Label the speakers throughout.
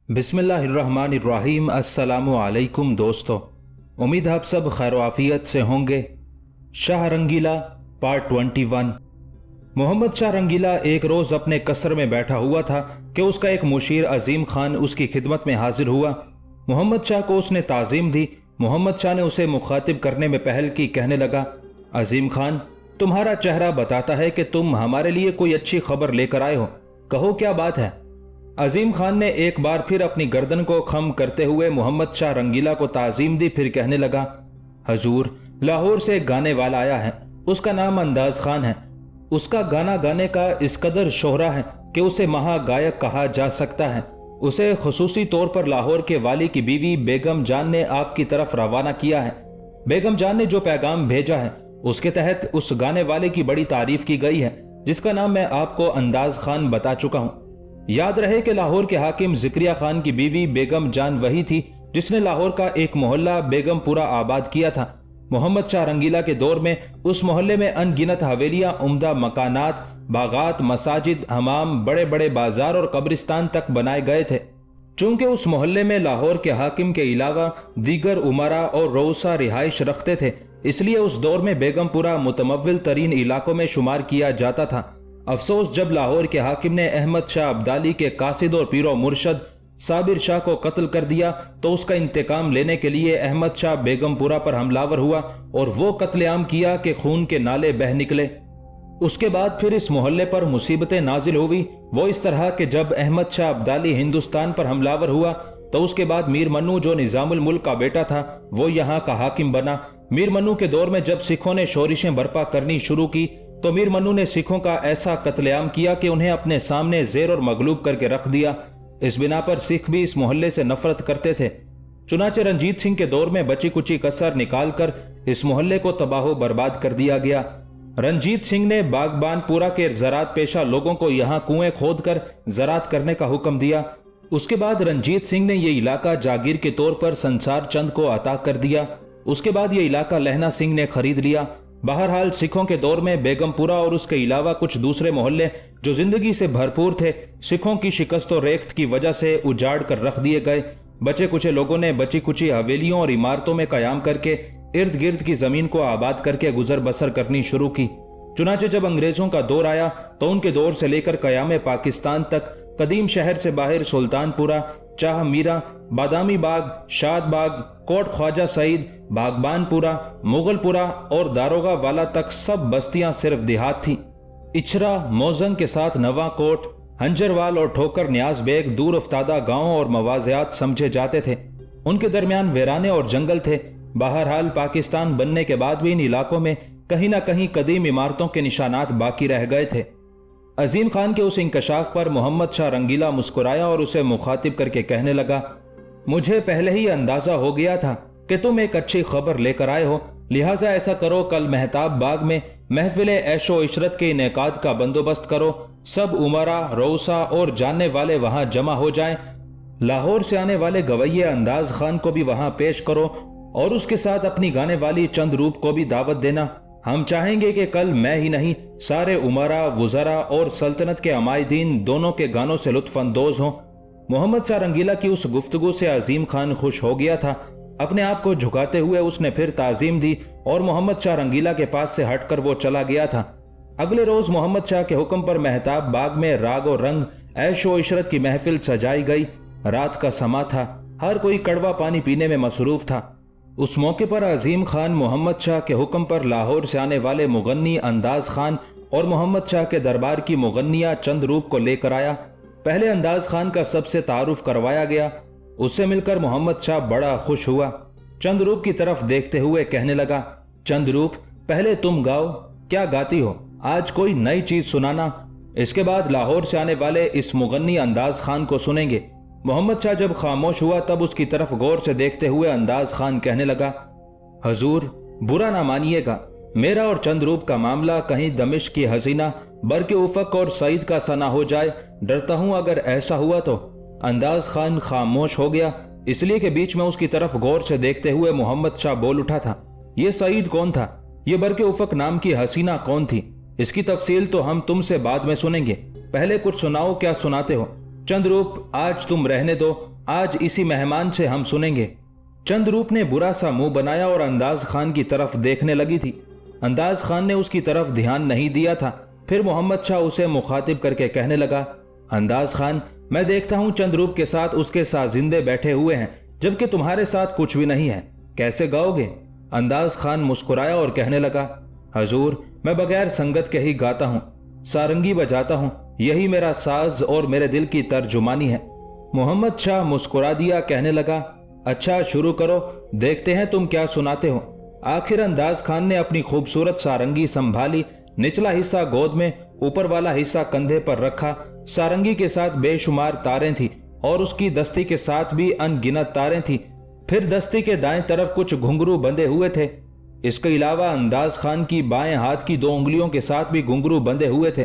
Speaker 1: बिस्मिल्लाहिर्रहमानिर्रहीम। अस्सलामु अलैकुम दोस्तों, उम्मीद आप सब खैर आफियत से होंगे। शाह रंगीला पार्ट 21। मोहम्मद शाह रंगीला एक रोज अपने कसर में बैठा हुआ था कि उसका एक मुशीर अजीम खान उसकी खिदमत में हाजिर हुआ। मोहम्मद शाह को उसने ताज़ीम दी। मोहम्मद शाह ने उसे मुखातिब करने में पहल की। कहने लगा, अजीम खान, तुम्हारा चेहरा बताता है कि तुम हमारे लिए कोई अच्छी खबर लेकर आए हो। कहो क्या बात है। अजीम खान ने एक बार फिर अपनी गर्दन को खम करते हुए मोहम्मद शाह रंगीला को ताज़ीम दी। फिर कहने लगा, हजूर, लाहौर से एक गाने वाला आया है। उसका नाम अंदाज खान है। उसका गाना गाने का इस कदर शोहरा है कि उसे महागायक कहा जा सकता है। उसे खुसूसी तौर पर लाहौर के वाली की बीवी बेगम जान ने आपकी तरफ रवाना किया है। बेगम जान ने जो पैगाम भेजा है उसके तहत उस गाने वाले की बड़ी तारीफ की गई है, जिसका नाम मैं आपको अंदाज खान बता चुका हूँ। याद रहे कि लाहौर के हाकिम जिक्रिया खान की बीवी बेगम जान वही थी जिसने लाहौर का एक मोहल्ला बेगमपुरा आबाद किया था। मोहम्मद शाह रंगीला के दौर में उस मोहल्ले में अनगिनत हवेलियां, उम्दा मकानात, बागात, मसाजिद, हमाम, बड़े बड़े बाजार और कब्रिस्तान तक बनाए गए थे। चूंकि उस मोहल्ले में लाहौर के हाकिम के अलावा दीगर उमरा और रऊसा रिहाइश रखते थे, इसलिए उस दौर में बेगमपुरा मुतमव्विल तरीन इलाकों में शुमार किया जाता था। अफसोस, जब लाहौर के हाकिम ने अहमद शाह अब्दाली के कासिद और पीरो मुर्शद साबिर शाह को कत्ल कर दिया तो उसका इंतकाम लेने के लिए अहमद शाह बेगमपुरा पर हमलावर हुआ और वो कत्लेआम किया कि खून के नाले बह निकले। उसके बाद फिर इस मोहल्ले पर मुसीबतें नाजिल हुई। वो इस तरह कि जब अहमद शाह अब्दाली हिंदुस्तान पर हमलावर हुआ तो उसके बाद मीर मन्नू, जो निजामुल मुल्क का बेटा था, वो यहाँ का हाकिम बना। मीर मन्नू के दौर में जब सिखों ने शोरिशें बर्पा करनी शुरू की तो मीर मन्नू ने सिखों का ऐसा कत्लेआम किया कि उन्हें अपने सामने जेर और मगलूब करके रख दिया। इस बिना पर सिख भी इस मोहल्ले से नफरत करते थे। चुनाचे रंजीत सिंह के दौर में बची कुची कसर निकालकर इस मोहल्ले को तबाह बर्बाद कर दिया गया। रंजीत सिंह ने बागबानपुरा के ज़रात पेशा लोगों को यहाँ कुएं खोदकर ज़रात करने का हुक्म दिया। उसके बाद रंजीत सिंह ने यह इलाका जागीर के तौर पर संसार चंद को अता कर दिया। उसके बाद यह इलाका लहना सिंह ने खरीद लिया। बहरहाल, सिखों के दौर में बेगमपुरा और उसके अलावा कुछ दूसरे मोहल्ले जो जिंदगी से भरपूर थे, सिखों की शिकस्त और रेख्त की वजह से उजाड़ कर रख दिए गए। बचे कुचे लोगों ने बची कुची हवेलियों और इमारतों में कयाम करके इर्द गिर्द की जमीन को आबाद करके गुजर बसर करनी शुरू की। चुनाचे जब अंग्रेजों का दौर आया तो उनके दौर से लेकर कयाम पाकिस्तान तक कदीम शहर से बाहर सुल्तानपुरा, चाह मीरा, बादामी बाग, शाद बाग, कोट ख्वाजा सईद, बागबानपुरा, मुगलपुरा और दारोगा वाला तक सब बस्तियां सिर्फ देहात थी। इचरा, मोजंग के साथ नवाकोट, हंजरवाल और ठोकर न्याज बेग दूर अफ्तादा गांवों और मवाजियात समझे जाते थे। उनके दरमियान वीराने और जंगल थे। बहरहाल, पाकिस्तान बनने के बाद भी इन इलाकों में कहीं ना कहीं कदीम इमारतों के निशानात बाकी रह गए थे। अजीम खान के उस इंकशाफ पर मोहम्मद शाह रंगीला मुस्कुराया और उसे मुखातिब करके कहने लगा, मुझे पहले ही अंदाजा हो गया था कि तुम एक अच्छी खबर लेकर आए हो, लिहाजा ऐसा करो, कल मेहताब बाग में महफिल ऐशो इशरत के इनेकाद का बंदोबस्त करो। सब उमरा, रऊसा और जानने वाले वहां जमा हो जाएं। लाहौर से आने वाले गवैये अंदाज खान को भी वहां पेश करो और उसके साथ अपनी गाने वाली चंद रूप को भी दावत देना। हम चाहेंगे कि कल मैं ही नहीं, सारे उमरा, वुज़रा और सल्तनत के अमायदीन दोनों के गानों से लुत्फ अंदोज हों। मोहम्मद शाह रंगीला की उस गुफ्तगू से अजीम खान खुश हो गया था। अपने आप को झुकाते हुए उसने फिर ताज़ीम दी और मोहम्मद शाह रंगीला के पास से हटकर वो चला गया था। अगले रोज मोहम्मद शाह के हुक्म पर मेहताब बाग में राग और रंग, ऐशो इशरत की महफिल सजाई गई। रात का समा था, हर कोई कड़वा पानी पीने में मसरूफ था। उस मौके पर अजीम खान मोहम्मद शाह के हुक्म पर लाहौर से आने वाले मुगन्नी अंदाज खान और मोहम्मद शाह के दरबार की मुगन्निया चंद रूप को लेकर आया। पहले अंदाज खान का सबसे तारुफ करवाया गया। उससे मिलकर मोहम्मद शाह बड़ा खुश हुआ। चंद रूप की तरफ देखते हुए कहने लगा, चंद रूप, पहले तुम गाओ, क्या गाती हो? आज कोई नई चीज सुनाना। इसके बाद लाहौर से आने वाले इस मुगन्नी अंदाज खान को सुनेंगे। मोहम्मद शाह जब खामोश हुआ तब उसकी तरफ गौर से देखते हुए अंदाज खान कहने लगा, हजूर, बुरा ना मानिएगा, मेरा और चंद्रूप का मामला कहीं दमिश्क की हसीना बरके उफक और सईद का सना हो जाए, डरता हूं अगर ऐसा हुआ तो। अंदाज खान खामोश हो गया, इसलिए कि बीच में उसकी तरफ गौर से देखते हुए मोहम्मद शाह बोल उठा था, ये सईद कौन था? ये बरके उफक नाम की हसीना कौन थी? इसकी तफसील तो हम तुमसे बाद में सुनेंगे। पहले कुछ सुनाओ, क्या सुनाते हो? चंद्रूप, आज तुम रहने दो, आज इसी मेहमान से हम सुनेंगे। चंद्रूप ने बुरा सा मुंह बनाया और अंदाज खान की तरफ देखने लगी थी। अंदाज खान ने उसकी तरफ ध्यान नहीं दिया था। फिर मोहम्मद शाह उसे मुखातिब करके कहने लगा, अंदाज खान, मैं देखता हूं चंद्रूप के साथ उसके साजिंदे बैठे हुए हैं, जबकि तुम्हारे साथ कुछ भी नहीं है। कैसे गाओगे? अंदाज खान मुस्कुराया और कहने लगा, हजूर, मैं बगैर संगत के ही गाता हूं, सारंगी बजाता हूं, यही मेरा साज और मेरे दिल की तर्जुमानी है। मोहम्मद शाह मुस्कुरा दिया, कहने लगा, अच्छा शुरू करो, देखते हैं तुम क्या सुनाते हो। आखिर अंदाज खान ने अपनी खूबसूरत सारंगी संभाली। निचला हिस्सा गोद में, ऊपर वाला हिस्सा कंधे पर रखा। सारंगी के साथ बेशुमार तारें थी और उसकी दस्ती के साथ भी अनगिनत तारें थी। फिर दस्ती के दाएं तरफ कुछ घुंघरू बंधे हुए थे। इसके अलावा अंदाज खान की बाएं हाथ की 2 उंगलियों के साथ भी घुंघरू बंधे हुए थे।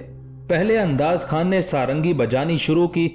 Speaker 1: पहले अंदाज खान ने सारंगी बजानी शुरू की।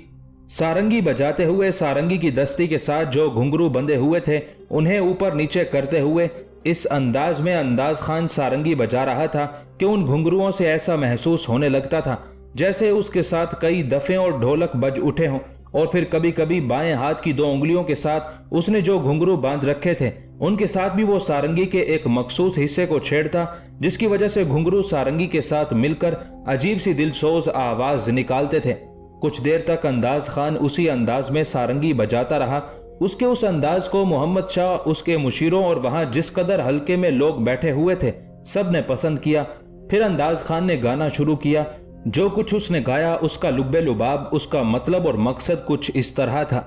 Speaker 1: सारंगी बजाते हुए सारंगी की दस्ती के साथ जो घुंघरू बंधे हुए थे उन्हें ऊपर नीचे करते हुए इस अंदाज में अंदाज खान सारंगी बजा रहा था कि उन घुंघरुओं से ऐसा महसूस होने लगता था जैसे उसके साथ कई दफे और ढोलक बज उठे हों। और फिर कभी कभी बाएं हाथ की 2 उंगलियों के साथ उसने जो घुंघरू बांध रखे थे उनके साथ भी वो सारंगी के एक मखसूस हिस्से को छेड़ता, जिसकी वजह से घुंघरू सारंगी के साथ मिलकर अजीब सी दिलसोज आवाज निकालते थे। कुछ देर तक अंदाज खान उसी अंदाज में सारंगी बजाता रहा। उसके उस अंदाज को मोहम्मद शाह, उसके मुशीरों और वहां जिस कदर हल्के में लोग बैठे हुए थे सब ने पसंद किया। फिर अंदाज खान ने गाना शुरू किया। जो कुछ उसने गाया उसका लुब्बे लुबाब, उसका मतलब और मकसद कुछ इस तरह था,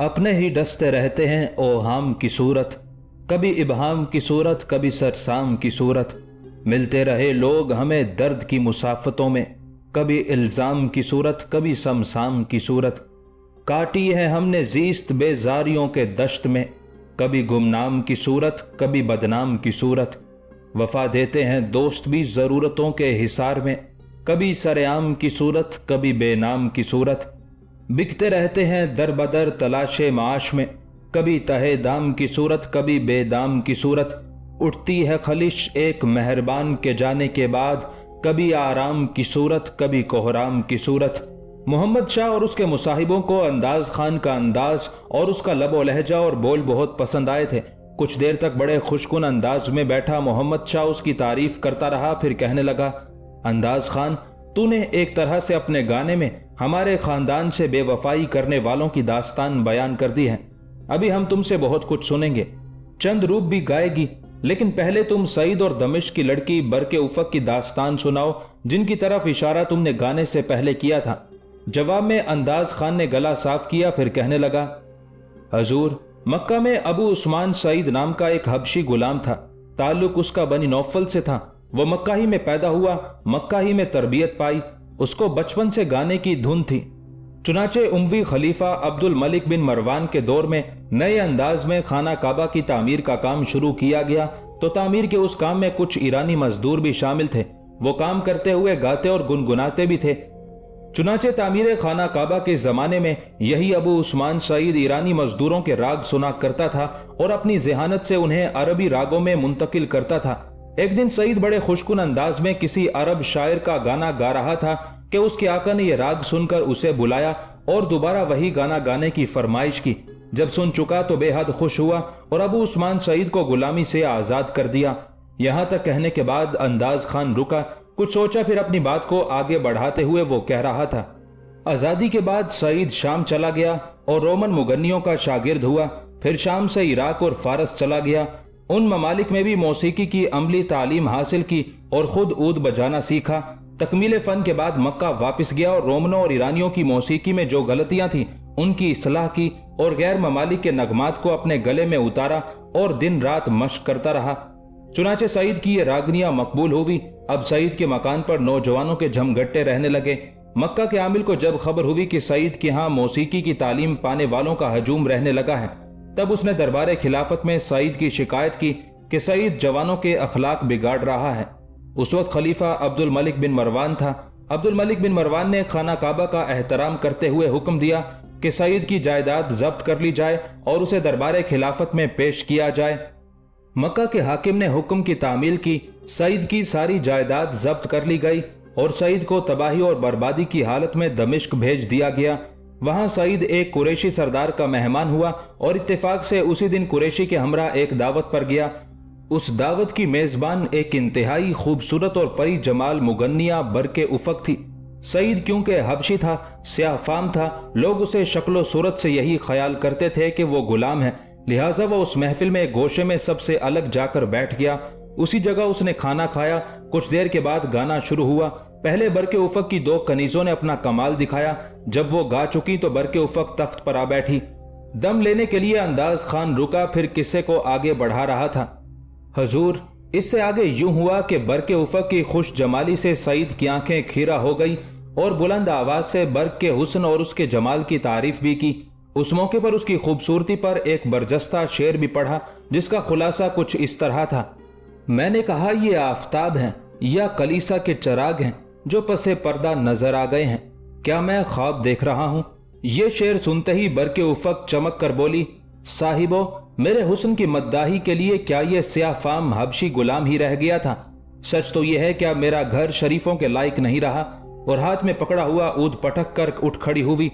Speaker 1: अपने ही डसते रहते हैं ओहाम की सूरत, कभी इबहाम की सूरत, कभी सरसाम की सूरत, मिलते रहे लोग हमें दर्द की मुसाफतों में, कभी इल्जाम की सूरत, कभी समसाम की सूरत, काटी है हमने जीस्त बेजारियों के दश्त में, कभी गुमनाम की सूरत, कभी बदनाम की सूरत, वफा देते हैं दोस्त भी जरूरतों के हिसार में, कभी सरेआम की सूरत, कभी बेनाम की सूरत, बिकते रहते हैं दर बदर तलाशे माश में, कभी तहे दाम की सूरत, कभी बेदाम की सूरत, उठती है खलिश एक मेहरबान के जाने के बाद, कभी आराम की सूरत, कभी कोहराम की सूरत। मोहम्मद शाह और उसके मुसाहिबों को अंदाज खान का अंदाज और उसका लबो लहजा और बोल बहुत पसंद आए थे। कुछ देर तक बड़े खुशकुन अंदाज में बैठा मोहम्मद शाह उसकी तारीफ करता रहा। फिर कहने लगा, अंदाज खान, तूने एक तरह से अपने गाने में हमारे खानदान से बेवफाई करने वालों की दास्तान बयान कर दी है। अभी हम तुमसे बहुत कुछ सुनेंगे। चंद्रूप भी गाएगी, लेकिन पहले तुम सईद और दमिश्क की लड़की बरके उफक की दास्तान सुनाओ, जिनकी तरफ इशारा तुमने गाने से पहले किया था। जवाब में अंदाज खान ने गला साफ किया। फिर कहने लगा, हजूर, मक्का में अबू उस्मान सईद नाम का एक हबशी गुलाम था। ताल्लुक उसका बनी नौफल से था। वो मक्का ही में पैदा हुआ, मक्का ही में तरबियत पाई। उसको बचपन से गाने की धुन थी। चुनाचे उमवी खलीफा अब्दुल मलिक बिन मरवान के दौर में नए अंदाज में खाना काबा की तामीर का काम शुरू किया गया, तो तामीर के उस काम में कुछ ईरानी मजदूर भी शामिल थे। वो काम करते हुए गाते और गुनगुनाते भी थे। चुनाचे तामीर खाना काबा के जमाने में यही अबू उस्मान सईद ईरानी मजदूरों के राग सुना करता था और अपनी जहानत से उन्हें अरबी रागों में मुंतकिल करता था। एक दिन सईद बड़े खुशकुन अंदाज में किसी अरब शायर का गाना गा रहा था कि उसके आका ने यह राग सुनकर उसे बुलाया और दोबारा वही गाना गाने की फरमाइश की। जब सुन चुका तो बेहद खुश हुआ और अबू उस्मान सईद को गुलामी से आजाद कर दिया। यहां तक कहने के बाद अंदाज खान रुका, कुछ सोचा, फिर अपनी बात को आगे बढ़ाते हुए वो कह रहा था, आजादी के बाद सईद शाम चला गया और रोमन मुगन्नियों का शागिर्द हुआ। फिर शाम से इराक और फारस चला गया। उन ममालिक में भी मौसीकी की अमली तालीम हासिल की और खुद ऊद बजाना सीखा। तकमील फन के बाद मक्का वापस गया और रोमनों और ईरानियों की मौसीकी में जो गलतियां थी उनकी इस्लाह की और गैर ममालिक के नगमात को अपने गले में उतारा और दिन रात मश्क करता रहा। चुनाचे सईद की ये रागनियां मकबूल हुई। अब सईद के मकान पर नौजवानों के झमघट्टे रहने लगे। मक्का के आमिल को जब खबर हुई कि सईद के यहाँ मौसीकी की तालीम पाने वालों का हजूम रहने लगा है, तब उसने दरबार खिलाफत में सईद की शिकायत की कि सईद जवानों के अखलाक बिगाड़ रहा है। उस वक्त खलीफा अब्दुल मलिक बिन मरवान था। अब्दुल मलिक बिन मरवान ने खाना काबा का एहतराम करते हुए हुक्म दिया कि सईद की जायदाद जब्त कर ली जाए और उसे दरबार खिलाफत में पेश किया जाए। मक्का के हाकिम ने हुक्म की तामील की, सईद की सारी जायदाद जब्त कर ली गई और सईद को तबाही और बर्बादी की हालत में दमिश्क भेज दिया गया। वहां सईद एक कुरैशी सरदार का मेहमान हुआ और इत्तेफाक से उसी दिन कुरैशी के हमरा एक दावत पर गया। उस दावत की मेजबान एक इंतहाई खूबसूरत और परी जमाल मुगन्निया बरके उफक थी। सईद क्योंकि हबशी था, स्याह फाम था, लोग उसे शक्लो सूरत से यही ख्याल करते थे कि वो गुलाम है, लिहाजा वह उस महफिल में गोशे में सबसे अलग जाकर बैठ गया। उसी जगह उसने खाना खाया। कुछ देर के बाद गाना शुरू हुआ। पहले बरके उफक की 2 कनीजों ने अपना कमाल दिखाया। जब वो गा चुकी तो बरके उफक तख्त पर आ बैठी। दम लेने के लिए अंदाज खान रुका, फिर किस्से को आगे बढ़ा रहा था। हजूर, इससे आगे यूं हुआ कि बरके उफक की खुश जमाली से सईद की आंखें खीरा हो गई और बुलंद आवाज से बर्क के हुस्न और उसके जमाल की तारीफ भी की। उस मौके पर उसकी खूबसूरती पर एक बरजस्ता शेर भी पढ़ा जिसका खुलासा कुछ इस तरह था। मैंने कहा, ये आफताब हैं या कलीसा के चराग हैं जो पसे पर्दा नजर आ गए हैं, क्या मैं ख्वाब देख रहा हूं? ये शेर सुनते ही बरके उफक चमक कर बोली, साहिबो, मेरे हुस्न की मद्दाही के लिए क्या ये स्याह फाम हबशी गुलाम ही रह गया था? सच तो यह है क्या मेरा घर शरीफों के लायक नहीं रहा? और हाथ में पकड़ा हुआ ऊद पटक कर उठ खड़ी हुई।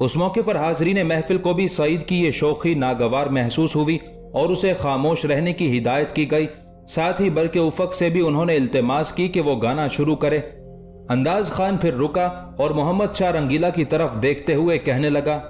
Speaker 1: उस मौके पर हाजरीन महफिल को भी सईद की ये शोखी नागवार महसूस हुई और उसे खामोश रहने की हिदायत की गई। साथ ही बरके उफक से भी उन्होंने इल्तिमास की कि वो गाना शुरू करे। अंदाज खान फिर रुका और मोहम्मद शाह रंगीला की तरफ देखते हुए कहने लगा,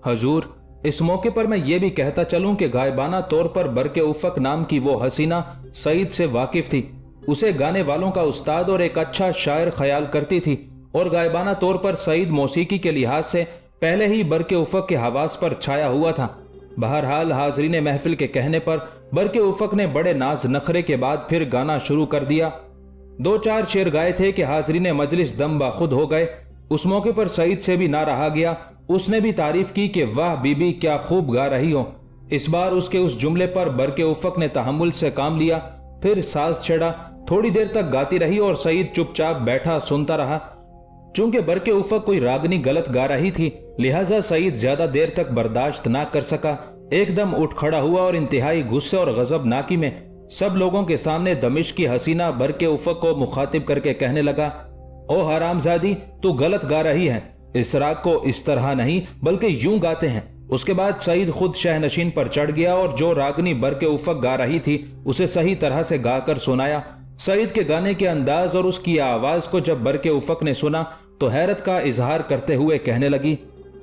Speaker 1: हजूर, इस मौके पर मैं ये भी कहता चलूं कि गायबाना तौर पर बरके उफक नाम की वो हसीना सईद से वाकिफ थी। उसे गाने वालों का उस्ताद और एक अच्छा शायर ख्याल करती थी और गायबाना तौर पर सईद मौसीकी के लिहाज से पहले ही बरके उफक के हवास पर छाया हुआ था। बहरहाल हाजरीन महफिल के कहने पर बरके उफक ने बड़े नाज नखरे के बाद फिर गाना शुरू कर दिया। 2-4 शेर गाए थे कि हाजरीन मजलिस दम बाखुद हो गए। उस मौके पर सईद से भी ना रहा गया। उसने भी तारीफ की कि वाह बीबी, क्या खूब गा रही हो। इस बार उसके उस जुमले पर बरके उफक ने तहम्मुल से काम लिया, फिर साज छेड़ा। थोड़ी देर तक गाती रही और सईद चुपचाप बैठा सुनता रहा। चूंकि बरके उफक कोई रागनी गलत गा रही थी, लिहाजा सईद ज्यादा देर तक बर्दाश्त ना कर सका। एकदम उठ खड़ा हुआ और इंतहाई गुस्से और गजब नाकी में सब लोगों के सामने दमिश्क की हसीना बरके उफक को मुखातिब करके कहने लगा, ओ हरामजादी, तू गलत गा रही है। इस राग को इस तरह नहीं बल्कि यूं गाते हैं। उसके बाद सईद खुद शहनशीन पर चढ़ गया और जो रागनी बरके उफक गा रही थी उसे सही तरह से गाकर सुनाया। सईद के गाने के अंदाज और उसकी आवाज को जब बरके उफक ने सुना तो हैरत का इजहार करते हुए कहने लगी,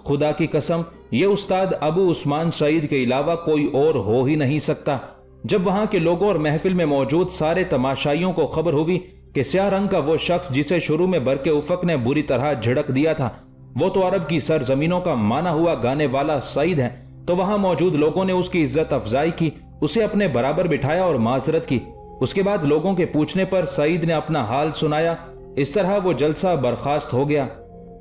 Speaker 1: खुदा की कसम, ये उस्ताद अबू उस्मान सईद के अलावा कोई और हो ही नहीं सकता। जब वहां के लोगों और महफिल में मौजूद सारे तमाशाइयों को खबर हुई कि स्याह रंग का वो शख्स जिसे शुरू में बरके उफक ने बुरी तरह झिड़क दिया था वो तो अरब की सरजमीनों का माना हुआ गाने वाला सईद है, तो वहां मौजूद लोगों ने उसकी इज्जत अफजाई की, उसे अपने बराबर बिठाया और माजरत की। उसके बाद लोगों के पूछने पर सईद ने अपना हाल सुनाया। इस तरह वो जलसा बर्खास्त हो गया।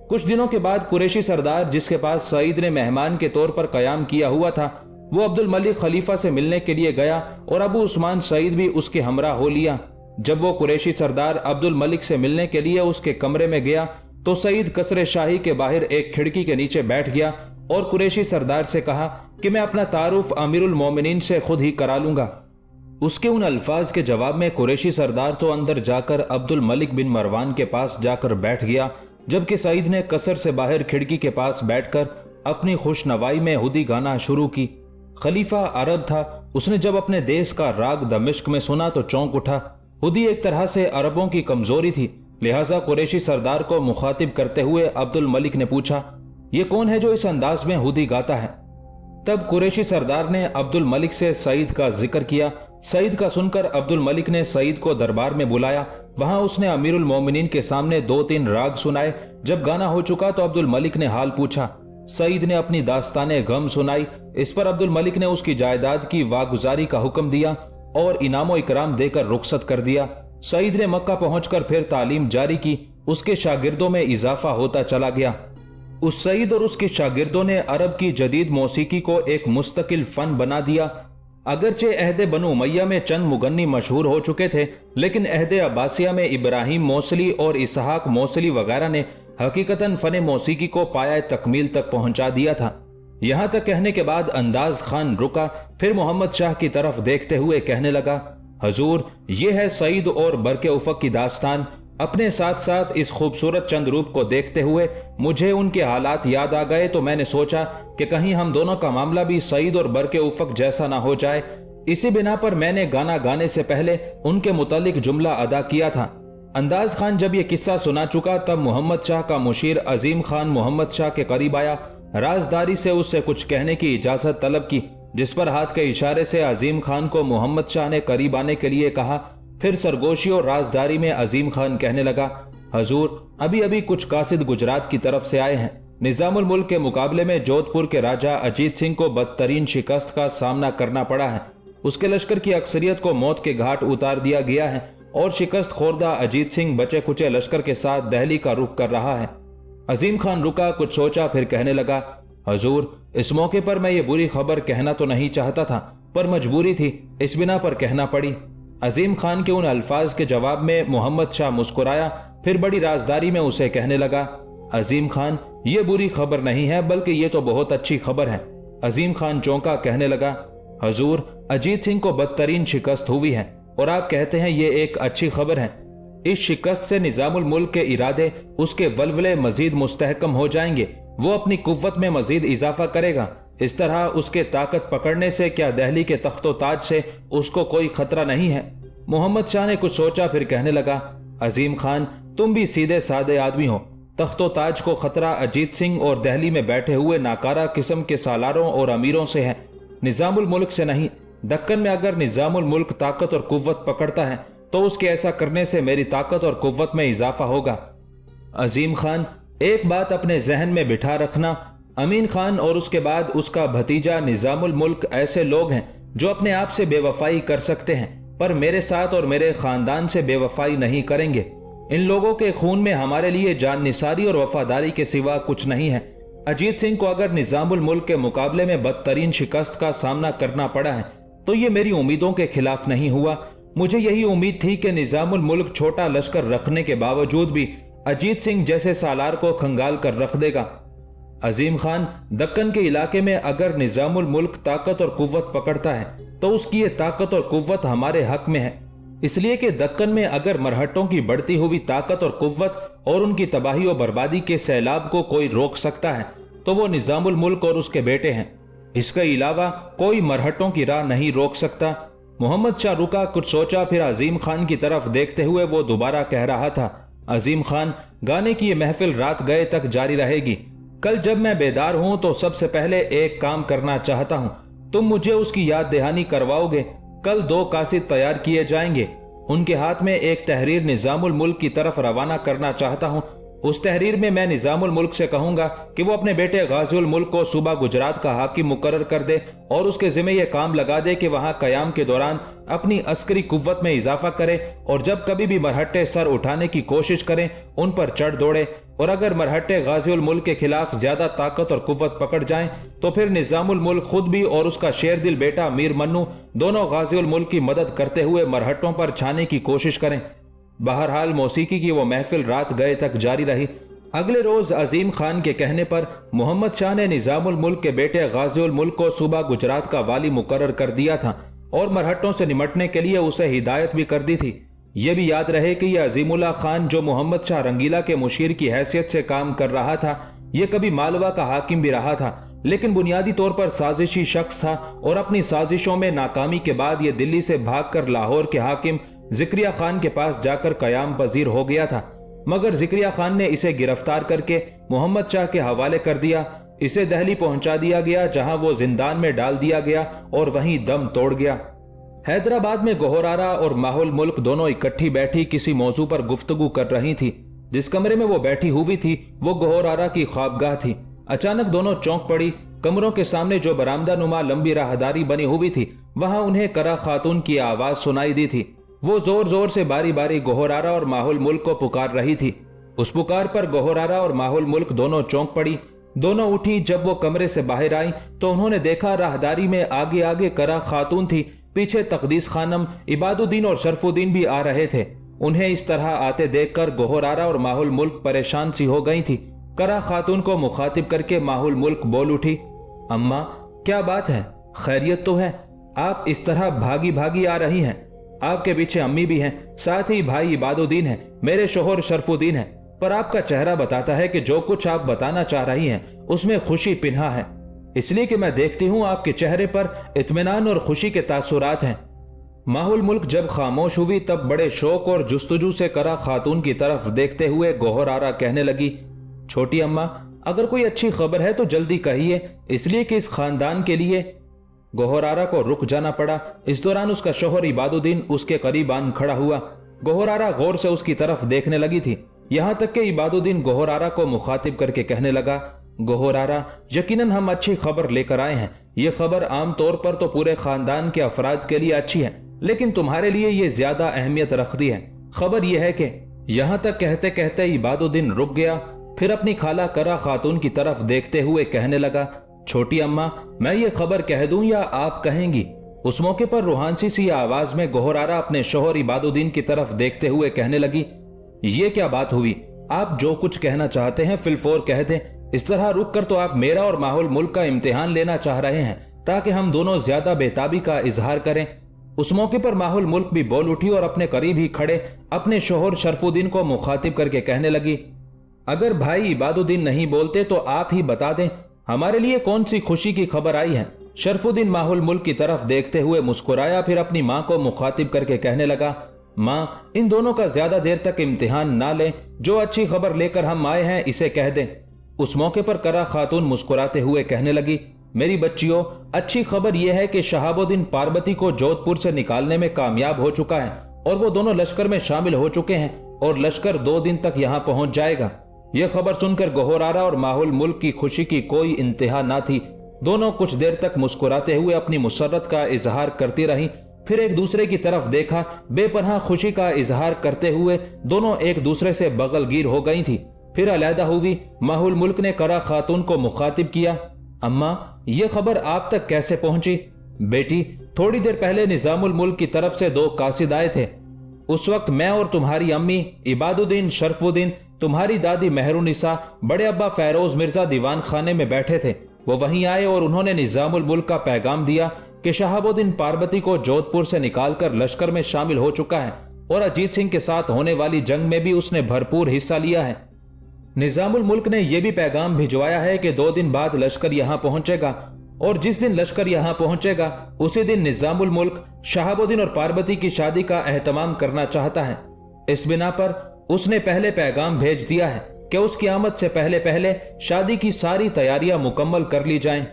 Speaker 1: कुछ दिनों के बाद कुरैशी सरदार जिसके पास सईद ने मेहमान के तौर पर कयाम किया हुआ था वो अब्दुल मलिक खलीफा से मिलने के लिए गया और अबू उस्मान सईद भी उसके हमरा हो लिया। जब वो कुरैशी सरदार अब्दुल मलिक से मिलने के लिए उसके कमरे में गया तो सईद कसरे शाही के बाहर एक खिड़की के नीचे बैठ गया और कुरैशी सरदार से कहा कि मैं अपना तारुफ अमीरुल मोमिनीन से खुद ही करा लूंगा। उसके उन अल्फाज के जवाब में कुरैशी सरदार तो अंदर जाकर अब्दुल मलिक बिन मरवान के पास जाकर बैठ गया, जबकि सईद ने कसर से बाहर खिड़की के पास बैठकर अपनी खुश नवाई में हुदी गाना शुरू की। खलीफा अरब था। उसने जब अपने देश का राग दमिश्क में सुना तो चौंक उठा। हुदी एक तरह से अरबों की कमजोरी थी, लिहाजा कुरैशी सरदार को मुखातिब करते हुए अब्दुल मलिक ने पूछा, ये कौन है जो इस अंदाज में हुदी गाता है? तब कुरैशी सरदार ने अब्दुल मलिक से सईद का जिक्र किया। सईद का सुनकर अब्दुल मलिक ने सईद को दरबार में बुलाया। वहां उसने अमीरुल मोमिनीन के सामने 2-3 राग सुनाए। जब गाना हो चुका तो अब्दुल मलिक ने हाल पूछा। सईद ने अपनी दास्ताने गम सुनाई। इस पर अब्दुल मलिक ने उसकी जायदाद की वागुजारी का हुक्म दिया और इनामो इकराम देकर रुखसत कर दिया। सईद ने मक्का पहुंचकर फिर तालीम जारी की। उसके शागिर्दों में इजाफा होता चला गया। उस सईद और उसके शागिर्दों ने अरब की जदीद मौसीकी को एक मुस्तकिल फन बना दिया। अगरचे अहदे बनु उमैया में चंद मुगन्नी मशहूर हो चुके थे, लेकिन अहदे अब्बासिया में इब्राहिम मौसली और इसहाक मौसली वगैरह ने हकीकतन फन मौसीकी को पाया तकमील तक पहुंचा दिया था। यहां तक कहने के बाद अंदाज खान रुका, फिर मोहम्मद शाह की तरफ देखते हुए कहने लगा, हजूर, ये है सईद और बरके उफक की दास्तान। अपने साथ साथ इस खूबसूरत चंद रूप को देखते हुए मुझे उनके हालात याद आ गए, तो मैंने सोचा कि कहीं हम दोनों का मामला भी सईद और बरके उफक जैसा ना हो जाए। इसी बिना पर मैंने गाना गाने से पहले उनके मुतालिक जुमला अदा किया था। अंदाज खान जब यह किस्सा सुना चुका, तब मोहम्मद शाह का मुशीर अजीम खान मोहम्मद शाह के करीब आया, राजदारी से उससे कुछ कहने की इजाजत तलब की, जिस पर हाथ के इशारे से अजीम खान को मोहम्मद शाह ने करीब आने के लिए कहा। फिर सरगोशी और राजदारी में अजीम खान कहने लगा, हजूर, अभी अभी कुछ कासिद गुजरात की तरफ से आए हैं। निजामुल मुल्क के मुकाबले में जोधपुर के राजा अजीत सिंह को बदतरीन शिकस्त का सामना करना पड़ा है। उसके लश्कर की अक्सरियत को मौत के घाट उतार दिया गया है और शिकस्त खोरदा अजीत सिंह बचे कुचे लश्कर के साथ दिल्ली का रुख कर रहा है। अजीम खान रुका, कुछ सोचा, फिर कहने लगा, हजूर, इस मौके पर मैं ये बुरी खबर कहना तो नहीं चाहता था, पर मजबूरी थी, इस बिना पर कहना पड़ी। अजीम खान के उन अल्फाज के जवाब में मोहम्मद शाह मुस्कुराया, फिर बड़ी राजदारी में उसे कहने लगा, अजीम खान, ये बुरी खबर नहीं है, बल्कि ये तो बहुत अच्छी खबर है। अजीम खान चौंका, कहने लगा, हजूर, अजीत सिंह को बदतरीन शिकस्त हुई है और आप कहते हैं ये एक अच्छी खबर है। इस शिकस्त से निजामुल मुल्क के इरादे, उसके वल्वले मजीद मुस्तहकम हो जाएंगे। वो अपनी कुव्वत में मजीद इजाफा करेगा। इस तरह उसके ताकत पकड़ने से क्या दिल्ली के तख्तो ताज से उसको कोई खतरा नहीं है। मोहम्मद शाह ने कुछ सोचा, फिर कहने लगा, अजीम खान, तुम भी सीधे सादे आदमी हो। तख्तो ताज को खतरा अजीत सिंह और दिल्ली में बैठे हुए नाकारा किस्म के सालारों और अमीरों से है, निजामुल मुल्क से नहीं। दक्कन में अगर निजामुल मुल्क ताकत और कुव्वत पकड़ता है तो उसके ऐसा करने से मेरी ताकत और कुव्वत में इजाफा होगा। अजीम खान, एक बात अपने जहन में बिठा रखना, अमीन खान और उसके बाद उसका भतीजा निजामुल मुल्क ऐसे लोग हैं जो अपने आप से बेवफाई कर सकते हैं, पर मेरे साथ और मेरे खानदान से बेवफाई नहीं करेंगे। इन लोगों के खून में हमारे लिए जान निसारी और वफादारी के सिवा कुछ नहीं है। अजीत सिंह को अगर निजामुल मुल्क के मुकाबले में बदतरीन शिकस्त का सामना करना पड़ा है तो ये मेरी उम्मीदों के खिलाफ नहीं हुआ। मुझे यही उम्मीद थी कि निजामुल मुल्क छोटा लश्कर रखने के बावजूद भी अजीत सिंह जैसे सालार को खंगाल कर रख देगा। अजीम खान, दक्कन के इलाके में अगर निजामुल मुल्क ताकत और कुव्वत पकड़ता है तो उसकी ये ताकत और कुव्वत हमारे हक में है, इसलिए कि दक्कन में अगर मरहटों की बढ़ती हुई ताकत और कुव्वत और उनकी तबाही और बर्बादी के सैलाब को कोई रोक सकता है तो वो निजामुल मुल्क और उसके बेटे हैं। इसके अलावा कोई मरहटों की राह नहीं रोक सकता। मोहम्मद शाह रुका, कुछ सोचा, फिर अजीम खान की तरफ देखते हुए वो दोबारा कह रहा था, अजीम खान, गाने की ये महफिल रात गए तक जारी रहेगी। कल जब मैं बेदार हूं तो सबसे पहले एक काम करना चाहता हूं, तुम मुझे उसकी याद दहानी करवाओगे। कल 2 कासिद तैयार किए जाएंगे, उनके हाथ में एक तहरीर निजामुल मुल्क की तरफ रवाना करना चाहता हूं। उस तहरीर में मैं निजामुल मुल्क से कहूंगा कि वो अपने बेटे गाजिउल मुल्क को सूबा गुजरात का हाकिम मुकर्रर कर दे और उसके जिम्मे यह काम लगा दे कि वहां कयाम के दौरान अपनी अस्करी कुव्वत में इजाफा करे और जब कभी भी मरहट्टे सर उठाने की कोशिश करें उन पर चढ़ दौड़े, और अगर मरहट्टे गाजिउल मुल्क के खिलाफ ज्यादा ताकत और कुव्वत पकड़ जाएं तो फिर निजामुल मुल्क खुद भी और उसका शेरदिल बेटा मीर मन्नू दोनों गाजिउल मुल्क की मदद करते हुए मरहट्टों पर छाने की कोशिश करें। बहरहाल मौसीकी की वो महफिल रात गए तक जारी रही। अगले रोज अजीम खान के कहने पर मोहम्मद शाह ने निजामुल मुल्क के बेटे गाजिउल मुल्क को सूबा गुजरात का वाली मुकर्रर कर दिया था और मरहट्टों से निमटने के लिए उसे हिदायत भी कर दी थी। यह भी याद रहे कि यह अजीमुल्लाह खान जो मोहम्मद शाह रंगीला के मुशीर की हैसियत से काम कर रहा था, यह कभी मालवा का हाकिम भी रहा था, लेकिन बुनियादी तौर पर साजिशी शख्स था और अपनी साजिशों में नाकामी के बाद यह दिल्ली से भागकर लाहौर के हाकिम जिक्रिया खान के पास जाकर कयाम पजीर हो गया था। मगर जिक्रिया खान ने इसे गिरफ्तार करके मोहम्मद शाह के हवाले कर दिया। इसे दिल्ली पहुंचा दिया गया, जहां वो जिंदान में डाल दिया गया और वहीं दम तोड़ गया। हैदराबाद में गोहरारा और माहुल मुल्क दोनों इकट्ठी बैठी किसी मौजू पर गुफ्तगू कर रही थी। जिस कमरे में वो बैठी हुई थी वो गोहरारा की ख्वाबगाह थी। अचानक दोनों चौंक पड़ी। कमरों के सामने जो बरामदा नुमा लंबी राहदारी बनी हुई थी वहां उन्हें करा खातून की आवाज सुनाई दी थी। वो जोर जोर से बारी बारी गोहरारा और माहुल मुल्क को पुकार रही थी। उस पुकार पर गोहरारा और माहुल मुल्क दोनों चौंक पड़ी। दोनों उठी। जब वो कमरे से बाहर आई तो उन्होंने देखा राहदारी में आगे आगे करा खातून थी, पीछे तकदीस खानम, इबादुद्दीन और शरफुद्दीन भी आ रहे थे। उन्हें इस तरह आते देखकर गोहरारा और माहुल मुल्क परेशान सी हो गई थी। करा खातून को मुखातिब करके माहुल मुल्क बोल उठी, अम्मा क्या बात है, खैरियत तो है? आप इस तरह भागी भागी आ रही हैं। आपके पीछे अम्मी भी हैं, साथ ही भाई इबादुद्दीन है, मेरे शोहर शरफुद्दीन है। पर आपका चेहरा बताता है कि जो कुछ आप बताना चाह रही हैं उसमें खुशी पिन्हा है, इसलिए कि मैं देखती हूं आपके चेहरे पर इत्मीनान और खुशी के तासुरात हैं। माहुल मुल्क जब खामोश हुई तब बड़े शौक और जुस्तजू से करा खातून की तरफ देखते हुए गोहर आरा कहने लगी, छोटी अम्मा अगर कोई अच्छी खबर है तो जल्दी कहिए, इसलिए कि इस खानदान के लिए। गोहर आरा को रुक जाना पड़ा। इस दौरान उसका शोहर इबादुद्दीन उसके करीब आन खड़ा हुआ। गोहर आरा गौर से उसकी तरफ देखने लगी थी, यहां तक कि इबादुद्दीन गोहर आरा को मुखातिब करके कहने लगा, गोहर आरा यकीनन हम अच्छी खबर लेकर आए हैं। यह खबर आमतौर पर तो पूरे खानदान के अफराद के लिए अच्छी है, लेकिन तुम्हारे लिए यह ज्यादा अहमियत रखती है। खबर यह है कि। यहां तक कहते कहते इबादुद्दीन रुक गया, फिर अपनी खाला करा खातून की तरफ देखते हुए कहने लगा, छोटी अम्मा मैं ये खबर कह दूं या आप कहेंगी? उस मौके पर रूहानसी सी आवाज में गोहर आरा अपने शोहर इबादुद्दीन की तरफ देखते हुए कहने लगी, ये क्या बात हुई? आप जो कुछ कहना चाहते हैं फिलफोर कह दें। इस तरह रुक कर तो आप मेरा और माहौल मुल्क का इम्तिहान लेना चाह रहे हैं ताकि हम दोनों ज्यादा बेताबी का इजहार करें। उस मौके पर माहौल मुल्क भी बोल उठी और अपने करीब ही खड़े अपने शोहर शरफुद्दीन को मुखातिब करके कहने लगी, अगर भाई इबादुद्दीन नहीं बोलते तो आप ही बता दें हमारे लिए कौन सी खुशी की खबर आई है। शरफुद्दीन माहुल मुल्क की तरफ देखते हुए मुस्कुराया, फिर अपनी मां को मुखातिब करके कहने लगा, मां इन दोनों का ज्यादा देर तक इम्तिहान ना लें, जो अच्छी खबर लेकर हम आए हैं इसे कह दें। उस मौके पर करा खातून मुस्कुराते हुए कहने लगी, मेरी बच्चियों अच्छी खबर यह है कि शहाबुद्दीन पार्वती को जोधपुर से निकालने में कामयाब हो चुका है और वो दोनों लश्कर में शामिल हो चुके हैं और लश्कर 2 दिन तक यहाँ पहुंच जाएगा। यह खबर सुनकर गोहर आरा और माहुल मुल्क की खुशी की कोई इंतहा ना थी। दोनों कुछ देर तक मुस्कुराते हुए अपनी मुसर्रत का इजहार करती रहीं, फिर एक दूसरे की तरफ देखा। बेपनाह खुशी का इजहार करते हुए दोनों एक दूसरे से बगलगीर हो गई थी, फिर अलहदा हुई। माहुल मुल्क ने करा खातून को मुखातिब किया, अम्मा यह खबर आप तक कैसे पहुंची? बेटी थोड़ी देर पहले निजामुल मुल्क की तरफ से 2 कासिद आए थे। उस वक्त मैं और तुम्हारी अम्मी इबादुद्दीन, शरफुद्दीन, तुम्हारी दादी मेहरुनिसा, बड़े अब्बा फैरोज मिर्जा दीवान खाने में बैठे थे। वो वहीं आए और उन्होंने निजामुल मुल्क का पैगाम दिया कि शहाबुद्दीन पार्वती को जोधपुर से निकालकर लश्कर में शामिल हो चुका है और अजीत सिंह के साथ होने वाली जंग में भी उसने भरपूर हिस्सा लिया है। निजामुल मुल्क ने यह भी पैगाम भिजवाया है कि 2 दिन बाद लश्कर यहां पहुंचेगा और जिस दिन लश्कर यहां पहुंचेगा उसी दिन निजामुल मुल्क शहाबुद्दीन और पार्वती की शादी का एहतमाम करना चाहता है। इस बिना पर उसने पहले पैगाम भेज दिया है कि उसकी आमद से पहले पहले शादी की सारी तैयारियां मुकम्मल कर ली जाएं।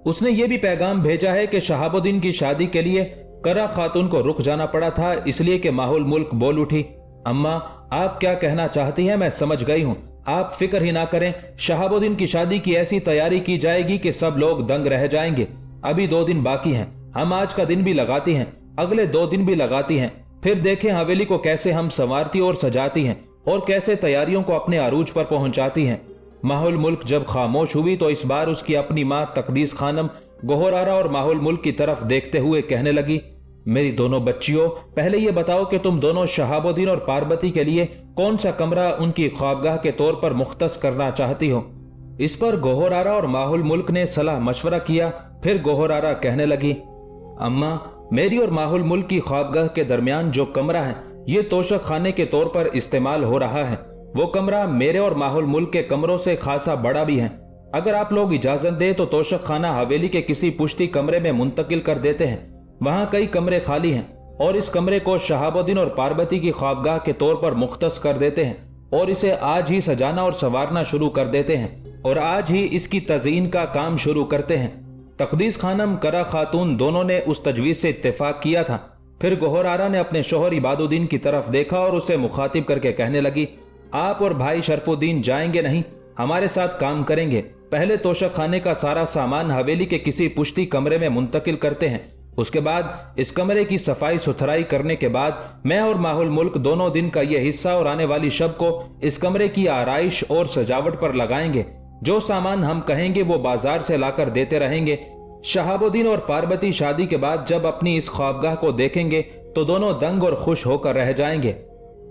Speaker 1: उसने ये भी पैगाम भेजा है कि शहाबुद्दीन की शादी के लिए करा खातून को रुक जाना पड़ा था, इसलिए कि माहुल मुल्क बोल उठी, अम्मा आप क्या कहना चाहती हैं मैं समझ गई हूं, आप फिक्र ही ना करें। शहाबुद्दीन की शादी की ऐसी तैयारी की जाएगी कि सब लोग दंग रह जाएंगे। अभी 2 दिन बाकी हैं, हम आज का दिन भी लगाती हैं, अगले 2 दिन भी लगाती हैं, फिर देखें हवेली को कैसे हम संवारती और सजाती हैं और कैसे तैयारियों को अपने अरूज पर पहुंचाती हैं। माहुल मुल्क जब खामोश हुई तो इस बार उसकी अपनी मां तकदीस खानम गोहर आरा और माहुल मुल्क की तरफ देखते हुए कहने लगी, मेरी दोनों बच्चियों पहले ये बताओ कि तुम दोनों शहाबुद्दीन और पार्वती के लिए कौन सा कमरा उनकी ख्वाबगाह के तौर पर मुख्तस करना चाहती हो। इस पर गोहर आरा और माहुल मुल्क ने सलाह मशवरा किया। फिर गोहर आरा कहने लगी, अम्मा मेरी और माहुल मुल्क की ख्वाबगाह के दरमियान जो कमरा है ये तोशक खाने के तौर पर इस्तेमाल हो रहा है। वो कमरा मेरे और माहुल मुल्क के कमरों से खासा बड़ा भी है। अगर आप लोग इजाजत दें तो तोशक खाना हवेली के किसी पुश्ती कमरे में मुंतकिल कर देते हैं। वहां कई कमरे खाली हैं और इस कमरे को शहाबुद्दीन और पार्वती की ख्वाबगाह के तौर पर मुख्तस कर देते हैं और इसे आज ही सजाना और संवारना शुरू कर देते हैं और आज ही इसकी तज़ीन का काम शुरू करते हैं। तकदीस खानम, करा खातून दोनों ने उस तजवीज़ से इत्तेफाक किया था। फिर गोहर आरा ने अपने शोहर इबादुद्दीन की तरफ देखा और उसे मुखातिब करके कहने लगी, आप और भाई शरफुद्दीन जाएंगे नहीं, हमारे साथ काम करेंगे। पहले तोशक खाने का सारा सामान हवेली के किसी पुश्ती कमरे में मुंतकिल करते हैं। उसके बाद इस कमरे की सफाई सुथराई करने के बाद मैं और माहुल मुल्क दोनों दिन का यह हिस्सा और आने वाली शब को इस कमरे की आराइश और सजावट पर लगाएंगे। जो सामान हम कहेंगे वो बाजार से लाकर देते रहेंगे। शहाबुद्दीन और पार्वती शादी के बाद जब अपनी इस ख्वाबगाह को देखेंगे तो दोनों दंग और खुश होकर रह जाएंगे।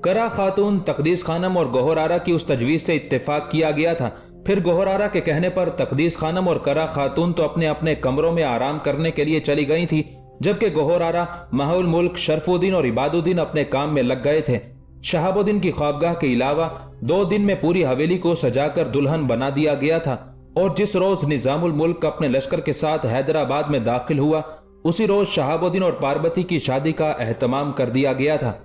Speaker 1: करा खातून, तकदीस खानम और गोहर आरा की उस तजवीज़ से इत्तेफाक किया गया था फिर गोहरारा के कहने पर तकदीस खानम और करा खातून तो अपने अपने कमरों में आराम करने के लिए चली गई थी, जबकि गोहरारा, माहुल मुल्क, शरफुद्दीन और इबादुद्दीन अपने काम में लग गए थे। शहाबुद्दीन की ख्वाबगाह के अलावा 2 दिन में पूरी हवेली को सजाकर दुल्हन बना दिया गया था और जिस रोज निजामुल मुल्क अपने लश्कर के साथ हैदराबाद में दाखिल हुआ, उसी रोज शहाबुद्दीन और पार्वती की शादी का एहतमाम कर दिया गया था।